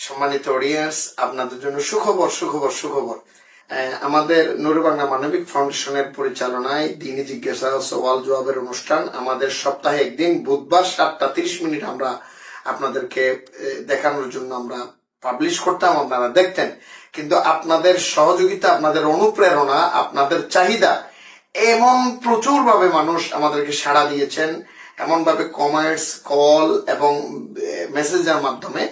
সম্মানিত অডিয়েন্স, আপনাদের জন্য সুখবর সুখবর সুখবর। আমাদের নুরে বাংলা মানবিক ফাউন্ডেশনের পরিচালনায় দিনী জিজ্ঞাসা ও সওয়াল জবাবের অনুষ্ঠান আমাদের সপ্তাহে একদিন বুধবার 7:30 আমরা আপনাদেরকে দেখানোর জন্য আমরা পাবলিশ করতাম, আপনারা দেখতেন। কিন্তু আপনাদের সহযোগিতা, আপনাদের অনুপ্রেরণা, আপনাদের চাহিদা, এমন প্রচুর ভাবে মানুষ আমাদেরকে সাড়া দিয়েছেন, এমন ভাবে কমেন্টস, কল এবং মেসেজের মাধ্যমে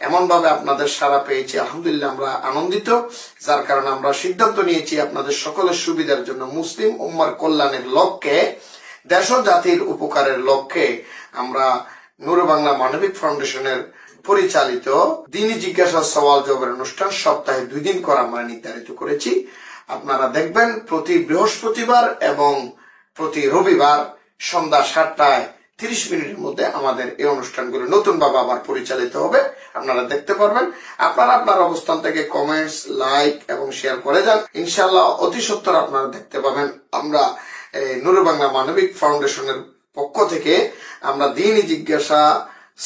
এমন ভাবে আপনাদের সাড়া পেয়েছি, আলহামদুলিল্লাহ আমরা আনন্দিত। যার কারণে আমরা সিদ্ধান্ত নিয়েছি আপনাদের সকলের সুবিধার জন্য, মুসলিম উম্মার কল্যাণের লক্ষ্যে, দেশ ও জাতির উপকারের লক্ষ্যে আমরা নুরে বাংলা মানবিক ফাউন্ডেশনের পরিচালিত দিনী জিজ্ঞাসা সওয়াল জবাবের অনুষ্ঠান সপ্তাহে 2 দিন করে আমরা নির্ধারিত করেছি। আপনারা দেখবেন প্রতি বৃহস্পতিবার এবং প্রতি রবিবার সন্ধ্যা 7:30 মধ্যে আমাদের এই অনুষ্ঠানগুলো নতুন ভাবে আবার পরিচালিত হবে, আপনারা দেখতে পারবেন। আপনারা আপনার অবস্থান থেকে কমেন্টস, লাইক এবং শেয়ার করে যান, ইনশাআল্লাহ অতি সত্বর আপনারা দেখতে পাবেন। আমরা নুরে বাংলা মানবিক ফাউন্ডেশনের পক্ষ থেকে আমরা দিনী জিজ্ঞাসা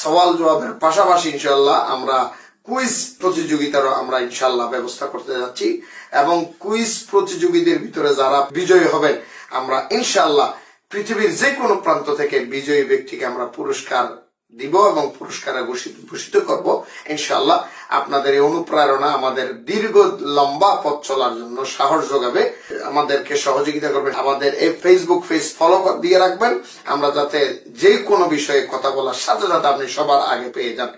সওয়াল জবাবের পাশাপাশি ইনশাআল্লাহ আমরা কুইজ প্রতিযোগিতারও আমরা ইনশাআল্লাহ ব্যবস্থা করতে যাচ্ছি, এবং কুইজ প্রতিযোগীদের ভিতরে যারা বিজয়ী হবেন আমরা ইনশাআল্লাহ পৃথিবীর যে কোনো প্রান্ত থেকে বিজয়ী ব্যক্তিকে আমরা পুরস্কার দিব এবং পুরস্কারে ভূষিত করব ইনশাআল্লাহ। আপনাদের এই অনুপ্রেরণা আমাদের দীর্ঘ লম্বা পথ চলার জন্য সাহস যোগাবে, আমাদেরকে সহযোগিতা করবেন। আমাদের এই ফেসবুক পেজ ফলো দিয়ে রাখবেন, আমরা যাতে যে কোনো বিষয়ে কথা বলার সাথে সাথে আপনি সবার আগে পেয়ে যান।